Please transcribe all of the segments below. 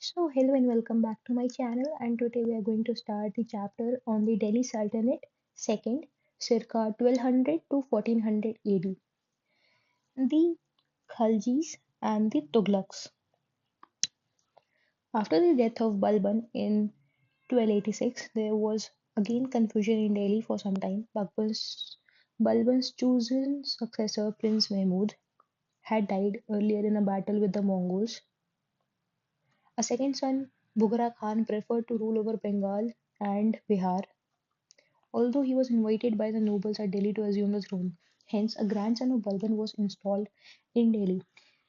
So, hello and welcome back to my channel. And today we are going to start the chapter on the Delhi Sultanate, second, circa 1200 to 1400 AD. The Khaljis and the Tughlaqs. After the death of Balban in 1286, there was again confusion in Delhi for some time. Balban's chosen successor, Prince Mahmud, had died earlier in a battle with the Mongols. A second son, Bughra Khan, preferred to rule over Bengal and Bihar, although he was invited by the nobles at Delhi to assume the throne. Hence, a grandson of Balban was installed in Delhi,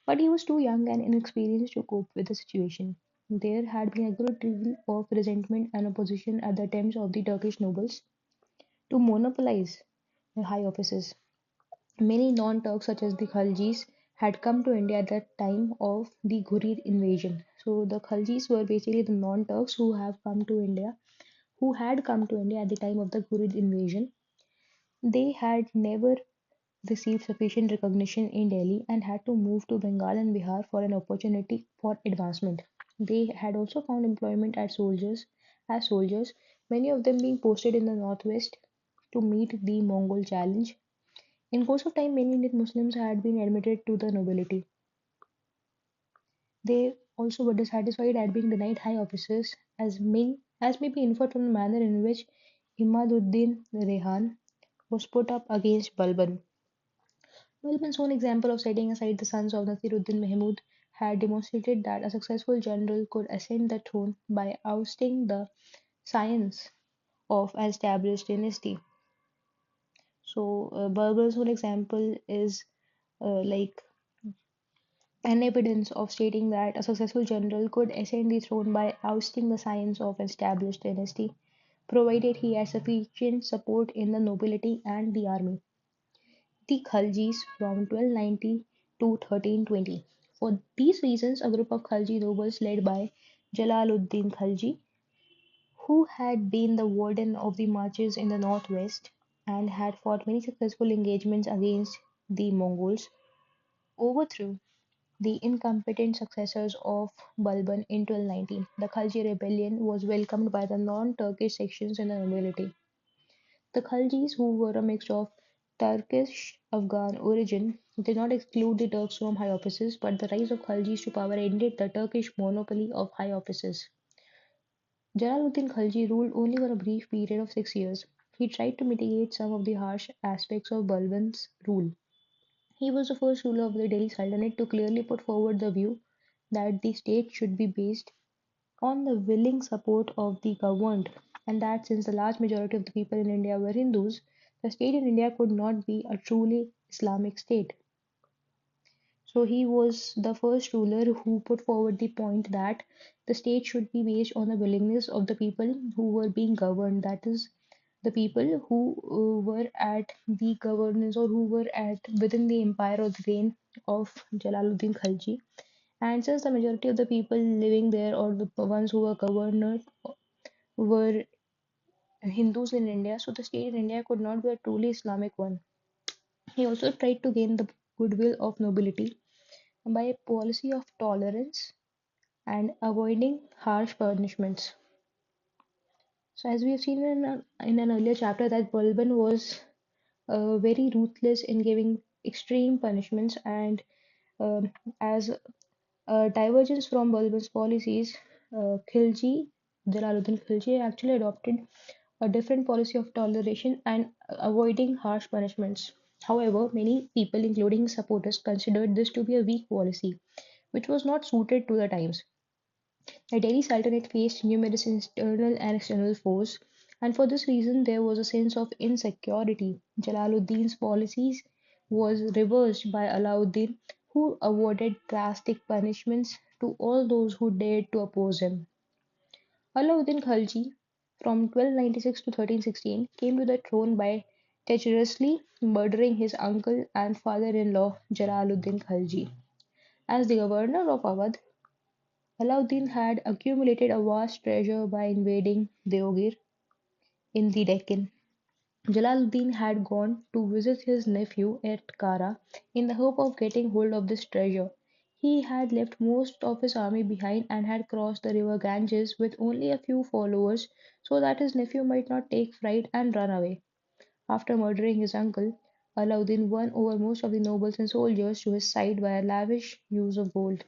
but he was too young and inexperienced to cope with the situation. There had been a great deal of resentment and opposition at the attempts of the Turkish nobles to monopolize the high offices. Many non-Turks, such as the Khaljis, had come to India at the time of the Ghurid invasion. So the Khaljis were basically the non-Turks who had come to India at the time of the Ghurid invasion. They had never received sufficient recognition in Delhi and had to move to Bengal and Bihar for an opportunity for advancement. They had also found employment as soldiers, many of them being posted in the northwest to meet the Mongol challenge. In course of time, many Indian Muslims had been admitted to the nobility. They also were dissatisfied at being denied high offices, as may be inferred from the manner in which Imaduddin Rehan was put up against Balban. Balban's own example of setting aside the sons of Nasiruddin Mahmud had demonstrated that a successful general could ascend the throne by ousting the scions of an established dynasty. So, Balban's own example is like an evidence of stating that a successful general could ascend the throne by ousting the scions of an established dynasty, provided he had sufficient support in the nobility and the army. The Khaljis from 1290 to 1320. For these reasons, a group of Khalji nobles led by Jalaluddin Khalji, who had been the warden of the marches in the northwest and had fought many successful engagements against the Mongols, overthrew the incompetent successors of Balban in 1219. The Khalji rebellion was welcomed by the non-Turkish sections in the nobility. The Khaljis, who were a mix of Turkish-Afghan origin, did not exclude the Turks from high offices, but the rise of Khaljis to power ended the Turkish monopoly of high offices. Jalaluddin Khalji ruled only for a brief period of 6 years. He tried to mitigate some of the harsh aspects of Balban's rule. He was the first ruler of the Delhi Sultanate to clearly put forward the view that the state should be based on the willing support of the governed, and that since the large majority of the people in India were Hindus, the state in India could not be a truly Islamic state. So he was the first ruler who put forward the point that the state should be based on the willingness of the people who were being governed, that is, the people who were at the governance or who were at within the empire or the reign of Jalaluddin Khalji. And since the majority of the people living there or the ones who were governors were Hindus in India, so the state in India could not be a truly Islamic one. He also tried to gain the goodwill of nobility by a policy of tolerance and avoiding harsh punishments. So, as we have seen in an earlier chapter, that Balban was very ruthless in giving extreme punishments, and um, as a divergence from Balban's policies, Khilji, Jalaluddin Khilji actually adopted a different policy of toleration and avoiding harsh punishments. However, many people, including his supporters, considered this to be a weak policy, which was not suited to the times. The Delhi Sultanate faced numerous internal and external foes, and for this reason there was a sense of insecurity. Jalaluddin's policies was reversed by Alauddin, who awarded drastic punishments to all those who dared to oppose him. Alauddin Khalji, from 1296 to 1316, came to the throne by treacherously murdering his uncle and father-in-law Jalaluddin Khalji. As the governor of Awadh, Alauddin had accumulated a vast treasure by invading Deogir in the Deccan. Jalaluddin had gone to visit his nephew at Kara in the hope of getting hold of this treasure. He had left most of his army behind and had crossed the river Ganges with only a few followers so that his nephew might not take fright and run away. After murdering his uncle, Alauddin won over most of the nobles and soldiers to his side by a lavish use of gold.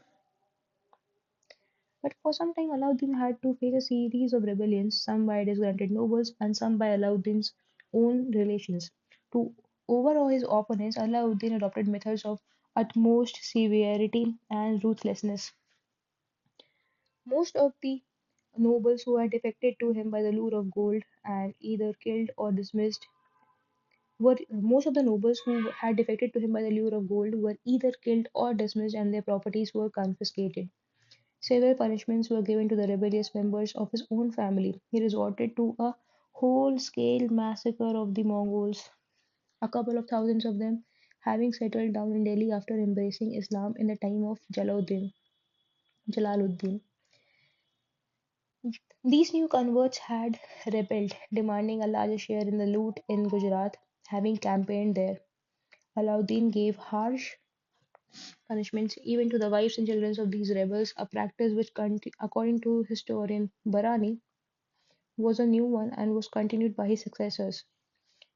But for some time, Alauddin had to face a series of rebellions, some by disgruntled nobles and some by Alauddin's own relations. To overawe his opponents, Alauddin adopted methods of utmost severity and ruthlessness. Most of the nobles who had defected to him by the lure of gold and either killed or dismissed were most of the nobles who had defected to him by the lure of gold were either killed or dismissed and their properties were confiscated. Severe punishments were given to the rebellious members of his own family. He resorted to a whole scale massacre of the Mongols, a couple of thousands of them having settled down in Delhi after embracing Islam in the time of Jalaluddin. These new converts had rebelled, demanding a larger share in the loot in Gujarat, having campaigned there. Alauddin gave harsh punishments even to the wives and children of these rebels, a practice which, according to historian Barani, was a new one and was continued by his successors.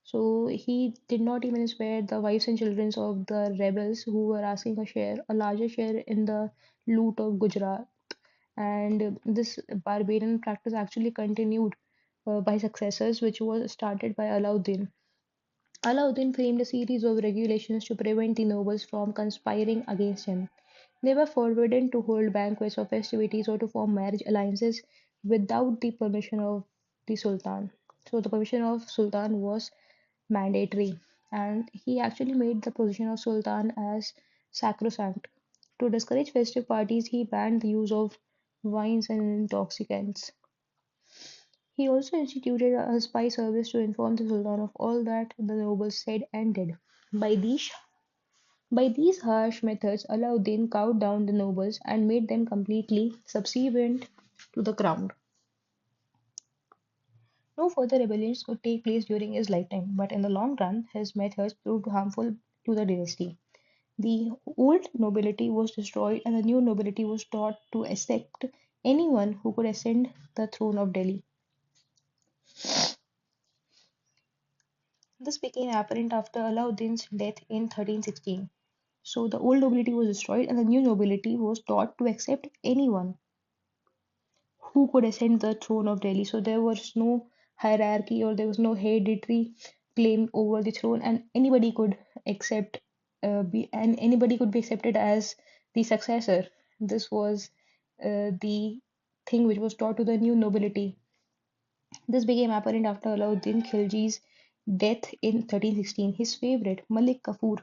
So he did not even spare the wives and children of the rebels who were asking a larger share in the loot of Gujarat. And this barbarian practice actually continued by successors, which was started by Alauddin. Alauddin framed a series of regulations to prevent the nobles from conspiring against him. They were forbidden to hold banquets or festivities or to form marriage alliances without the permission of the Sultan. So the permission of Sultan was mandatory, and he actually made the position of Sultan as sacrosanct. To discourage festive parties, he banned the use of wines and intoxicants. He also instituted a spy service to inform the Sultan of all that the nobles said and did. By these by these harsh methods, Alauddin cowed down the nobles and made them completely subservient to the crown. No further rebellions could take place during his lifetime, but in the long run, his methods proved harmful to the dynasty. The old nobility was destroyed, and the new nobility was taught to accept anyone who could ascend the throne of Delhi. This became apparent after Alauddin's death in 1316. So the old nobility was destroyed, and the new nobility was taught to accept anyone who could ascend the throne of Delhi. So there was no hierarchy or there was no hereditary claim over the throne, and anybody could accept and anybody could be accepted as the successor. This was the thing which was taught to the new nobility. This became apparent after Alauddin Khilji's death in 1316. His favorite, Malik Kafur,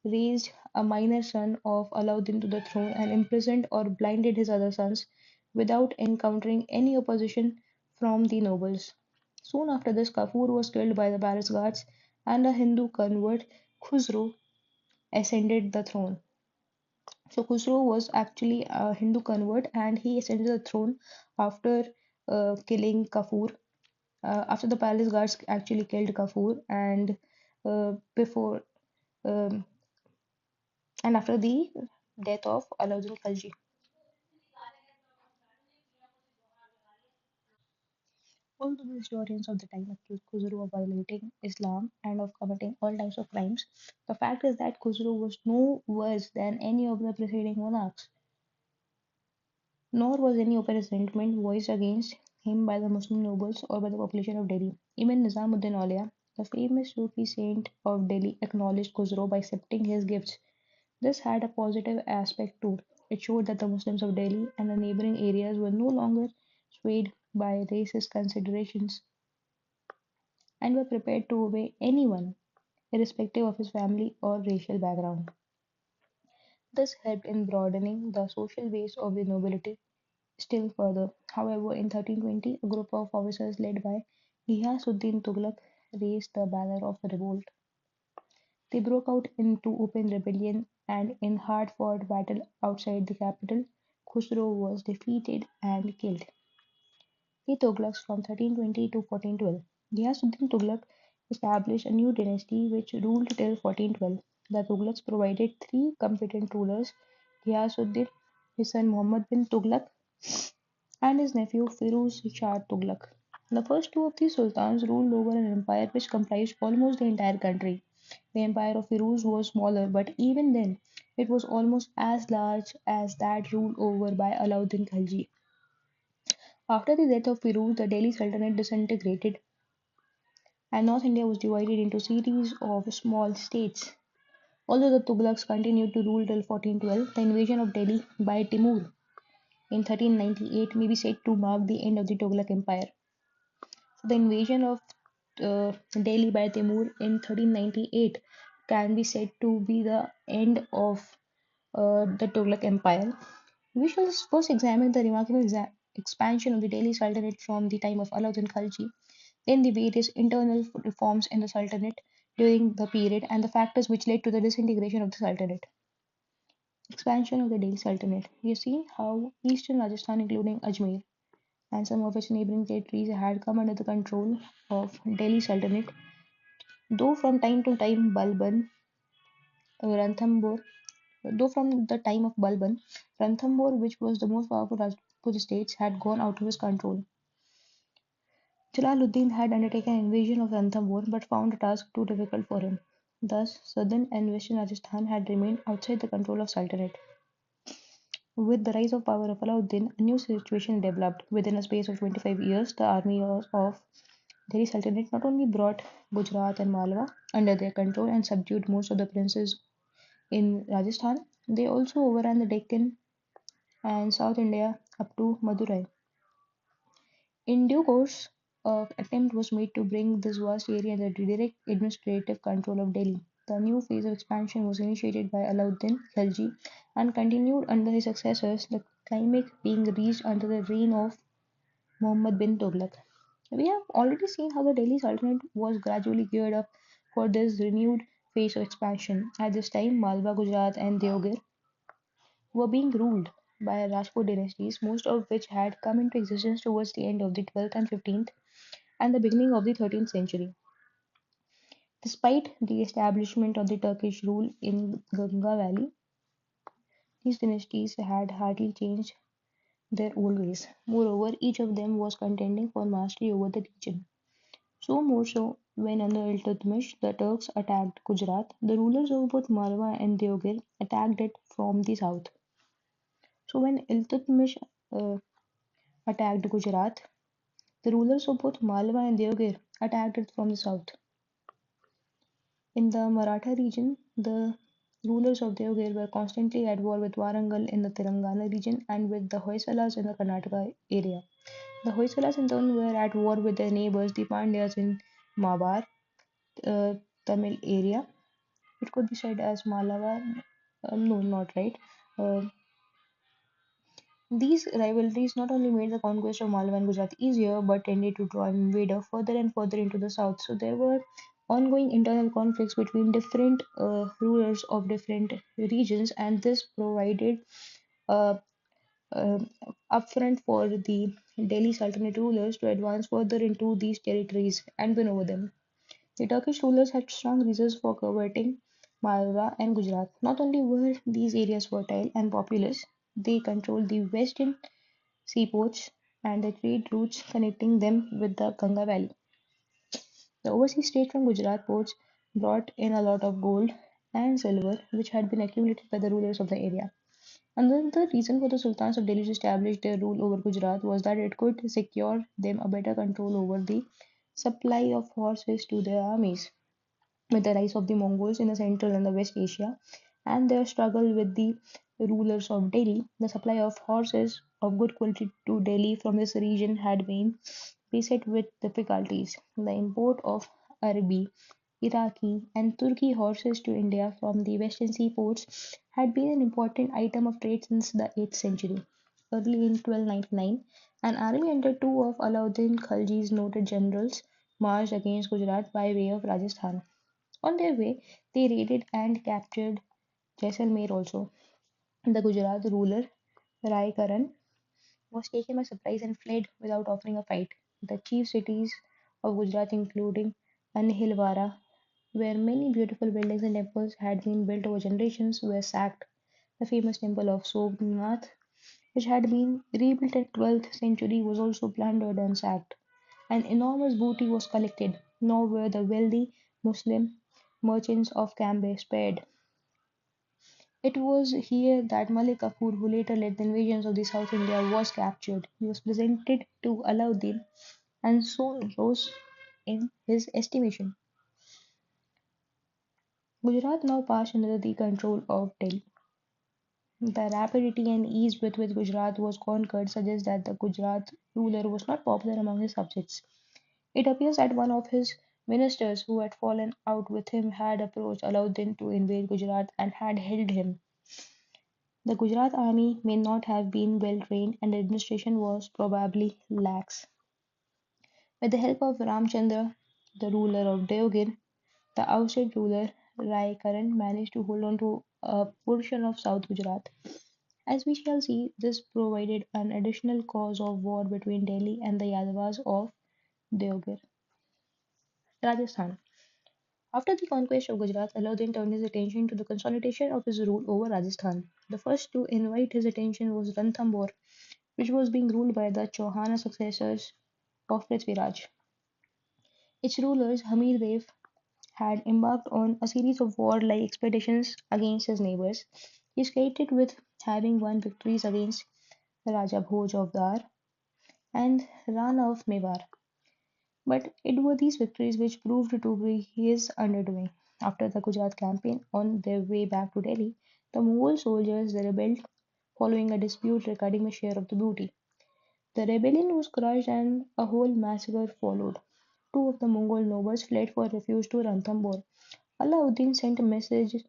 raised a minor son of Alauddin to the throne and imprisoned or blinded his other sons without encountering any opposition from the nobles. Soon after this, Kafur was killed by the palace guards, and a Hindu convert, Khusro, ascended the throne. So Khusro was actually a Hindu convert, and he ascended the throne after killing Kafur. After the palace guards actually killed Kafur, before um, and after the death of Alauddin Khalji. Although the historians of the time accused Khusro of violating Islam and of committing all types of crimes, the fact is that Khusro was no worse than any of the preceding monarchs, nor was any open resentment voiced against him by the Muslim nobles or by the population of Delhi. Even Nizamuddin Aulia, the famous Sufi saint of Delhi, acknowledged Khusro by accepting his gifts. This had a positive aspect too. It showed that the Muslims of Delhi and the neighboring areas were no longer swayed by racist considerations and were prepared to obey anyone, irrespective of his family or racial background. This helped in broadening the social base of the nobility still further. However, in 1320, a group of officers led by Ghiyasuddin Tughlaq raised the banner of revolt. They broke out into open rebellion, and in hard-fought battle outside the capital, Khusro was defeated and killed. The Tughlaqs from 1320 to 1412. Ghiyasuddin Tughlaq established a new dynasty which ruled till 1412. The Tughlaqs provided three competent rulers, Ghiyasuddin, his son Muhammad bin Tughlaq, and his nephew Firuz Shah Tughlaq. The first two of these sultans ruled over an empire which comprised almost the entire country. The empire of Firuz was smaller, but even then, it was almost as large as that ruled over by Alauddin Khilji. After the death of Firuz, the Delhi Sultanate disintegrated, and North India was divided into series of small states. Although the Tughlaqs continued to rule till 1412, the invasion of Delhi by Timur in 1398 may be said to mark the end of the Tughlaq Empire. So the invasion of Delhi by Timur in 1398 can be said to be the end of the Tughlaq Empire. We shall first examine the remarkable expansion of the Delhi Sultanate from the time of Alauddin Khalji, then the various internal reforms in the Sultanate during the period, and the factors which led to the disintegration of the Sultanate. Expansion of the Delhi Sultanate. We have seen how eastern Rajasthan, including Ajmer and some of its neighboring territories, had come under the control of Delhi Sultanate, though from time to time Balban, Ranthambore, though from the time of Balban, Ranthambore, which was the most powerful Rajput states, had gone out of his control. Jalaluddin had undertaken an invasion of Ranthambore but found the task too difficult for him. Thus, southern and western Rajasthan had remained outside the control of Sultanate. With the rise of power of Alauddin, a new situation developed. Within a space of 25 years, the army of Delhi Sultanate not only brought Gujarat and Malwa under their control and subdued most of the princes in Rajasthan, they also overran the Deccan and South India up to Madurai. In due course, an attempt was made to bring this vast area under the direct administrative control of Delhi. The new phase of expansion was initiated by Alauddin Khilji and continued under his successors, the climax being reached under the reign of Muhammad bin Tughlaq. We have already seen how the Delhi Sultanate was gradually geared up for this renewed phase of expansion. At this time, Malwa, Gujarat, and Deoghar were being ruled by Rajput dynasties, most of which had come into existence towards the end of the 12th and 15th and the beginning of the 13th century. Despite the establishment of the Turkish rule in Ganga Valley, these dynasties had hardly changed their old ways. Moreover, each of them was contending for mastery over the region. So more so, when under Iltutmish the Turks attacked Gujarat, the rulers of both Malwa and Deoghar attacked it from the south. So when Iltutmish uh, attacked Gujarat, the rulers of both Malwa and Deoghar attacked it from the south. In the Maratha region, the rulers of Deoghar were constantly at war with Warangal in the Telangana region and with the Hoysalas in the Karnataka area. The Hoysalas in turn were at war with their neighbors, the Pandyas in Mabar, uh, Tamil area. It could be said as Malava. No, not right. Uh, these rivalries not only made the conquest of Malwa and Gujarat easier, but tended to draw an invader further and further into the south. So there were ongoing internal conflicts between different rulers of different regions, and this provided uh, uh, upfront for the Delhi Sultanate rulers to advance further into these territories and win over them. The Turkish rulers had strong reasons for coveting Malwa and Gujarat. Not only were these areas fertile and populous, they controlled the western seaports and the trade routes connecting them with the Ganga Valley. The overseas trade from Gujarat ports brought in a lot of gold and silver, which had been accumulated by the rulers of the area. Another reason for the sultans of Delhi to establish their rule over Gujarat was that it could secure them a better control over the supply of horses to their armies. With the rise of the Mongols in the Central and the West Asia and their struggle with the rulers of Delhi, the supply of horses of good quality to Delhi from this region had been beset with difficulties. The import of Arabi, Iraqi, and Turki horses to India from the western seaports had been an important item of trade since the 8th century. Early in 1299, an army under two of Alauddin Khalji's noted generals marched against Gujarat by way of Rajasthan. On their way, they raided and captured Jaisalmer also. The Gujarat ruler Rai Karan was taken by surprise and fled without offering a fight. The chief cities of Gujarat, including Anhilwara, where many beautiful buildings and temples had been built over generations, were sacked. The famous temple of Somnath, which had been rebuilt in 12th century, was also plundered and sacked. An enormous booty was collected, nor were the wealthy Muslim merchants of Cambay spared. It was here that Malik Kafur, who later led the invasions of the South India, was captured. He was presented to Alauddin and soon rose in his estimation. Gujarat now passed under the control of Delhi. The rapidity and ease with which Gujarat was conquered suggests that the Gujarat ruler was not popular among his subjects. It appears that one of his ministers who had fallen out with him had approached Alauddin to invade Gujarat and had held him. The Gujarat army may not have been well trained and the administration was probably lax. With the help of Ramchandra, the ruler of Deoghar, the ousted ruler Rai Karan managed to hold on to a portion of South Gujarat. As we shall see, this provided an additional cause of war between Delhi and the Yadavas of Deoghar. Rajasthan. After the conquest of Gujarat, Alauddin turned his attention to the consolidation of his rule over Rajasthan. The first to invite his attention was Ranthambore, which was being ruled by the Chauhana successors of Prithviraj. Its rulers, Hamir Dev, had embarked on a series of warlike expeditions against his neighbors. He is credited with having won victories against Raja Bhoj of Dar and Rana of Mewar. But it were these victories which proved to be his underdoing. After the Gujarat campaign, on their way back to Delhi, the Mughal soldiers rebelled following a dispute regarding the share of the booty. The rebellion was crushed and a whole massacre followed. Two of the Mongol nobles fled for refuge to Ranthambore. Alauddin sent messages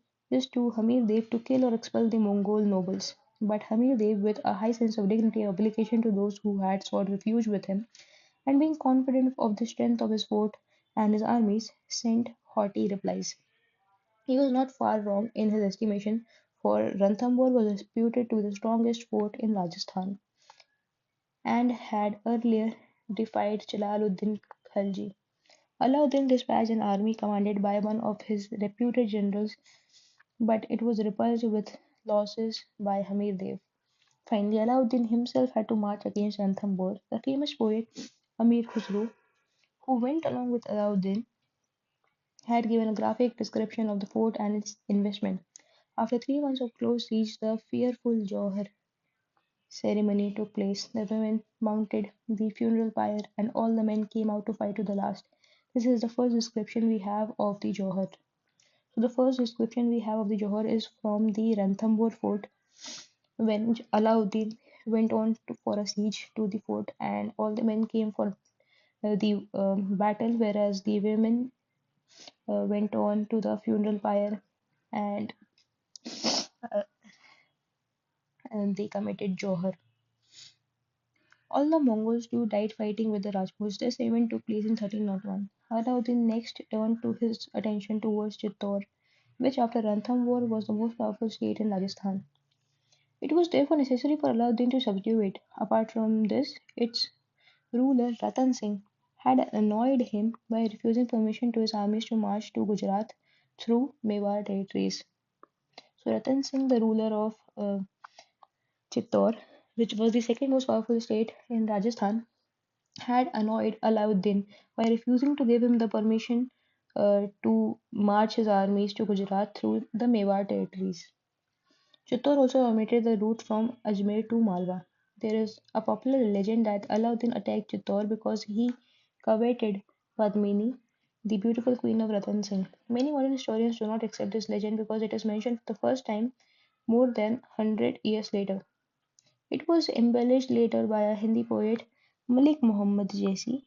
to Hamir Dev to kill or expel the Mongol nobles. But Hamir Dev, with a high sense of dignity and obligation to those who had sought refuge with him, and being confident of the strength of his fort and his armies, sent haughty replies. He was not far wrong in his estimation, for Ranthambore was reputed to be the strongest fort in Rajasthan, and had earlier defied Jalaluddin Khalji. Alauddin dispatched an army commanded by one of his reputed generals, but it was repulsed with losses by Hamir Dev. Finally, Alauddin himself had to march against Ranthambore. The famous poet Amir Khusro, who went along with Alauddin, had given a graphic description of the fort and its investment. After 3 months of close siege, the fearful Johar ceremony took place. The women mounted the funeral pyre, and all the men came out to fight to the last. This is the first description we have of the Johar. So, the first description we have of the Johar is from the Ranthambore fort when Alauddin went on for a siege to the fort, and all the men came for the battle, whereas the women went on to the funeral pyre and, uh, and they committed Johar. All the Mongols too died fighting with the Rajputs. This event took place in 1301. Alauddin next turned to his attention towards Chittor, which after Ranthambore was the most powerful state in Rajasthan. It was therefore necessary for Alauddin to subdue it. Apart from this, its ruler Ratan Singh had annoyed him by refusing permission to his armies to march to Gujarat through Mewar territories. So Ratan Singh, the ruler of Chittor, which was the second most powerful state in Rajasthan, had annoyed Alauddin by refusing to give him the permission to march his armies to Gujarat through the Mewar territories. Chittor also omitted the route from Ajmer to Malwa. There is a popular legend that Alauddin attacked Chittor because he coveted Padmini, the beautiful queen of Ratan Singh. Many modern historians do not accept this legend because it is mentioned for the first time more than 100 years later. It was embellished later by a Hindi poet, Malik Muhammad Jaisi.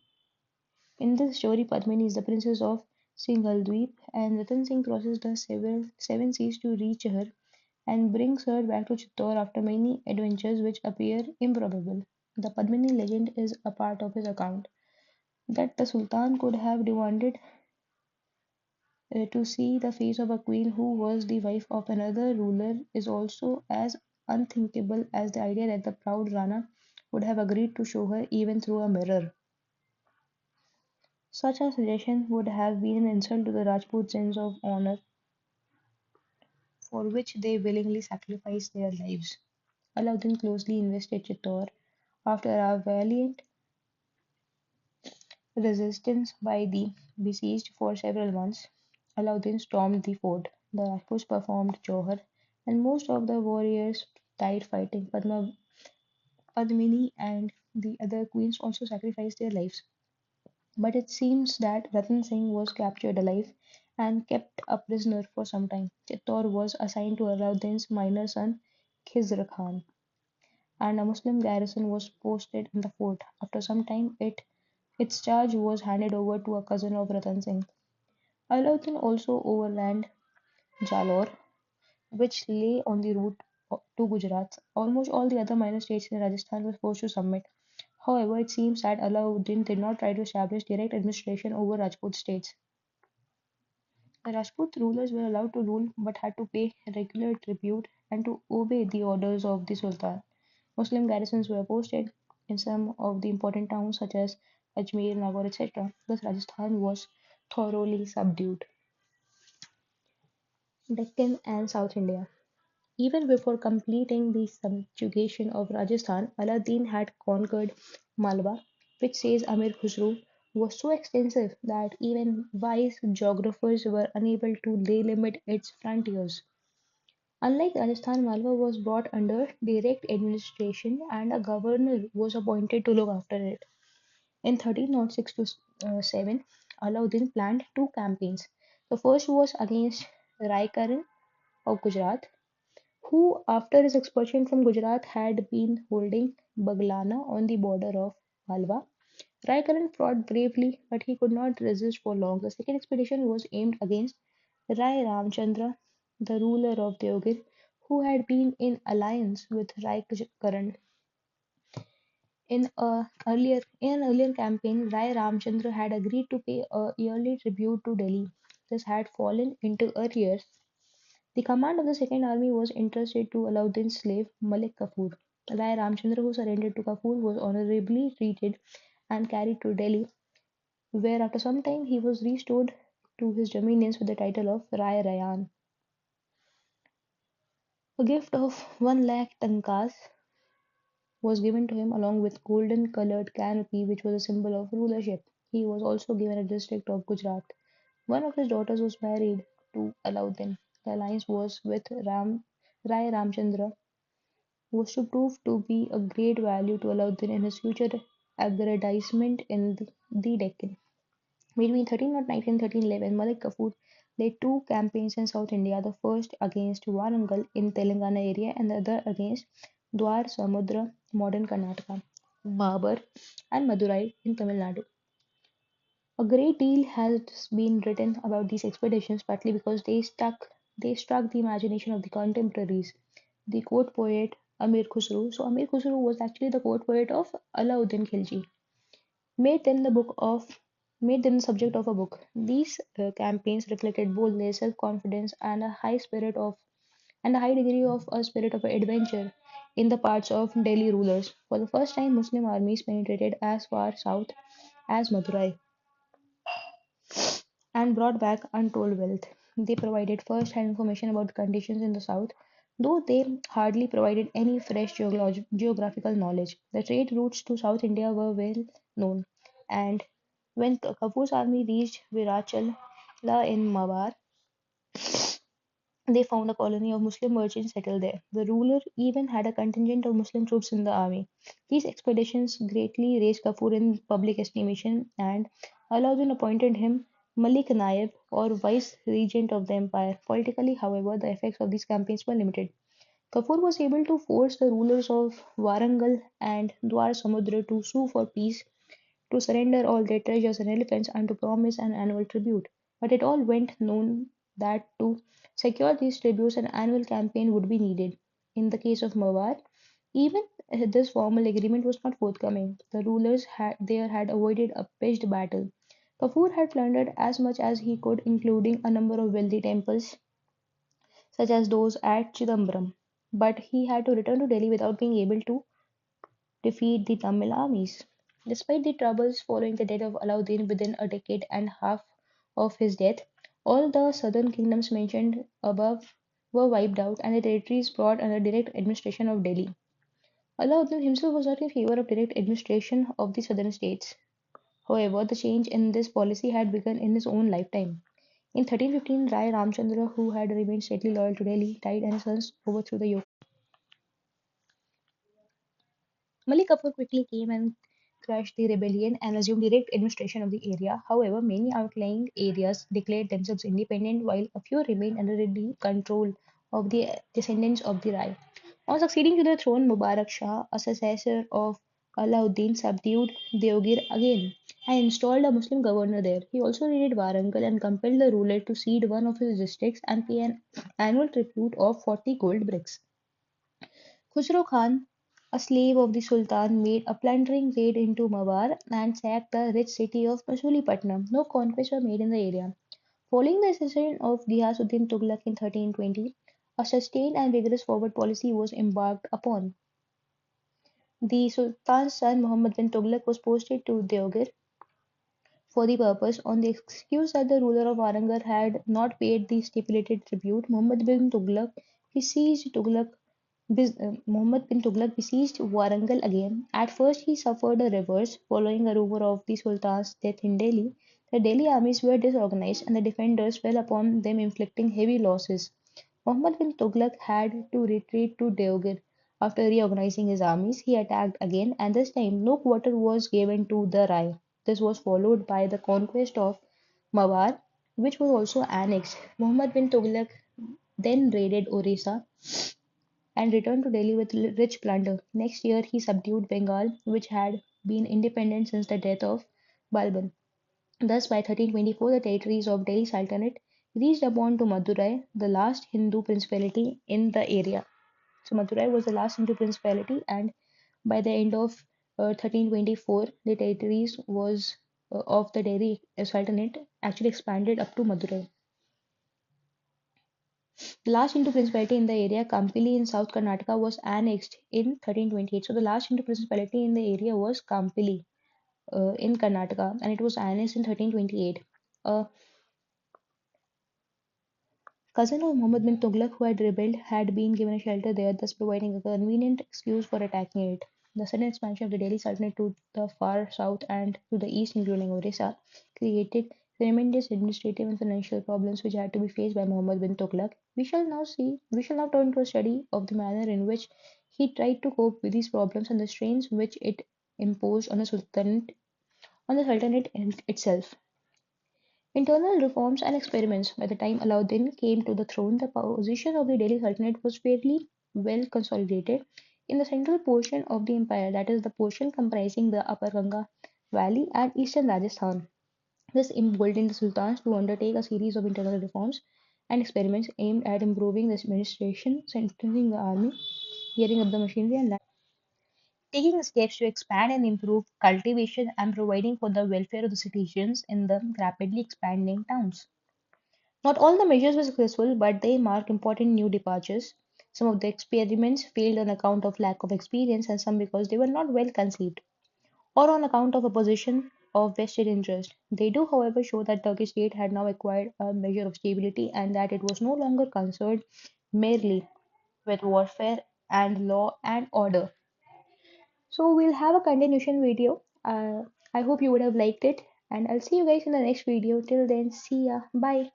In this story, Padmini is the princess of Singhaldweep, and Ratan Singh crosses the seven seas to reach her and brings her back to Chittor after many adventures which appear improbable. The Padmini legend is a part of his account. That the Sultan could have demanded to see the face of a queen who was the wife of another ruler is also as unthinkable as the idea that the proud Rana would have agreed to show her even through a mirror. Such a suggestion would have been an insult to the Rajput sense of honor. for which they willingly sacrificed their lives. Alauddin closely invested Chittor after a valiant resistance by the besieged for several months. Alauddin stormed the fort. The Rajputs performed Johar, and most of the warriors died fighting. Padmini and the other queens also sacrificed their lives. But it seems that Ratan Singh was captured alive and kept a prisoner for some time. Chittor was assigned to Alauddin's minor son Khizr Khan, and a Muslim garrison was posted in the fort. After some time, its charge was handed over to a cousin of Ratan Singh. Alauddin also overran Jalore, which lay on the route to Gujarat. Almost all the other minor states in Rajasthan were forced to submit. However, it seems that Alauddin did not try to establish direct administration over Rajput states. The Rajput rulers were allowed to rule but had to pay regular tribute and to obey the orders of the Sultan. Muslim garrisons were posted in some of the important towns such as Ajmer, Nagaur, etc. Thus, Rajasthan was thoroughly subdued. Deccan and South India. Even before completing the subjugation of Rajasthan, Aladdin had conquered Malwa, which, says Amir Khusro, was so extensive that even wise geographers were unable to delimit its frontiers. Unlike Rajasthan, Malwa was brought under direct administration and a governor was appointed to look after it. In 1306 to 7, Alauddin planned two campaigns. The first was against Raikaran of Gujarat, who, after his expulsion from Gujarat, had been holding Baglana on the border of Malwa. Raikaran fought bravely, but he could not resist for long. The second expedition was aimed against Rai Ramchandra, the ruler of Deogir, who had been in alliance with Raikaran. In an earlier campaign, Rai Ramchandra had agreed to pay a yearly tribute to Delhi. This had fallen into arrears. The command of the second army was entrusted to Alauddin's slave Malik Kafur. Rai Ramchandra, who surrendered to Kafur, was honorably treated and carried to Delhi, where after some time he was restored to his dominions with the title of Rai Rayan. A gift of 1 lakh tankas was given to him along with golden colored canopy, which was a symbol of rulership. He was also given a district of Gujarat. One of his daughters was married to Alauddin. The alliance was with Rai Ramchandra, was to prove to be a great value to Alauddin in his future aggrandizement in the Deccan. Between 1309 and 1311, Malik Kafur led two campaigns in South India, the first against Warangal in Telangana area and the other against Dwar Samudra, modern Karnataka, Babar, and Madurai in Tamil Nadu. A great deal has been written about these expeditions, partly because they struck the imagination of the contemporaries. The court poet Amir Khusro, so Amir Khusro was actually the court poet of Alauddin Khilji, made them the book of made them the subject of a book. These campaigns reflected boldness, self-confidence, and a high degree of a spirit of adventure in the parts of Delhi rulers. For the first time, Muslim armies penetrated as far south as Madurai and brought back untold wealth. They provided first-hand information about the conditions in the south, though they hardly provided any fresh geographical knowledge. The trade routes to South India were well known, and when Kapur's army reached Virachal in Mawar, they found a colony of Muslim merchants settled there. The ruler even had a contingent of Muslim troops in the army. These expeditions greatly raised Kafur in public estimation, and Alauddin appointed him Malik Naib or vice regent of the empire. Politically, however, the effects of these campaigns were limited. Kafur was able to force the rulers of Warangal and Dwar Samudra to sue for peace, to surrender all their treasures and elephants, and to promise an annual tribute. But it all went known that to secure these tributes, an annual campaign would be needed. In the case of Mawar, even this formal agreement was not forthcoming. The rulers had avoided a pitched battle. Kafur had plundered as much as he could, including a number of wealthy temples, such as those at Chidambaram. But he had to return to Delhi without being able to defeat the Tamil armies. Despite the troubles following the death of Alauddin within a decade and a half of his death, all the southern kingdoms mentioned above were wiped out and the territories brought under direct administration of Delhi. Alauddin himself was not in favor of direct administration of the southern states. However, the change in this policy had begun in his own lifetime. In 1315, Rai Ramchandra, who had remained steadily loyal to Delhi, died and his sons overthrew the yoke. Malik Kafur quickly came and crushed the rebellion and assumed direct administration of the area. However, many outlying areas declared themselves independent while a few remained under the control of the descendants of the Rai. On succeeding to the throne, Mubarak Shah, a successor of Alauddin, subdued Deogir again and installed a Muslim governor there. He also raided Warangal and compelled the ruler to cede one of his districts and pay an annual tribute of 40 gold bricks. Khusro Khan, a slave of the Sultan, made a plundering raid into Mawar and sacked the rich city of Masulipatam. No conquests were made in the area. Following the accession of Ghiyasuddin Tughlaq in 1320, a sustained and vigorous forward policy was embarked upon. The Sultan's son Muhammad bin Tughlaq was posted to Deoghar for the purpose. On the excuse that the ruler of Warangal had not paid the stipulated tribute, Muhammad bin Tughlaq besieged Warangal again. At first he suffered a reverse, following a rumor of the Sultan's death in Delhi. The Delhi armies were disorganized and the defenders fell upon them, inflicting heavy losses. Muhammad bin Tughlaq had to retreat to Deoghar. After reorganizing his armies, he attacked again, and this time no quarter was given to the Rai. This was followed by the conquest of Mawar, which was also annexed. Muhammad bin Tughlaq then raided Orissa and returned to Delhi with rich plunder. Next year, he subdued Bengal, which had been independent since the death of Balban. Thus, by 1324, the territories of Delhi Sultanate reached upon to Madurai, the last Hindu principality in the area. So, Madurai was the last Hindu principality, and by the end of 1324, the territories was of the Delhi Sultanate actually expanded up to Madurai. The last Hindu principality in the area, Kampili in South Karnataka, was annexed in 1328. So the last Hindu principality in the area was Kampili in Karnataka, and it was annexed in 1328. A cousin of Muhammad bin Tughlaq, who had rebelled, had been given a shelter there, thus providing a convenient excuse for attacking it. The sudden expansion of the Delhi Sultanate to the far south and to the east, including Orissa, created tremendous administrative and financial problems which had to be faced by Muhammad bin Tughlaq. We shall now turn to a study of the manner in which he tried to cope with these problems and the strains which it imposed on the Sultanate itself. Internal reforms and experiments. By the time Alauddin came to the throne, the position of the Delhi Sultanate was fairly well consolidated in the central portion of the empire, that is, the portion comprising the Upper Ganga Valley and eastern Rajasthan. This emboldened the sultans to undertake a series of internal reforms and experiments aimed at improving the administration, strengthening the army, gearing up the machinery, and taking steps to expand and improve cultivation and providing for the welfare of the citizens in the rapidly expanding towns. Not all the measures were successful, but they marked important new departures. Some of the experiments failed on account of lack of experience, and some because they were not well conceived, or on account of opposition of vested interest. They do, however, show that Turkish state had now acquired a measure of stability and that it was no longer concerned merely with warfare and law and order. So we'll have a continuation video. I hope you would have liked it, and I'll see you guys in the next video. Till then, see ya. Bye.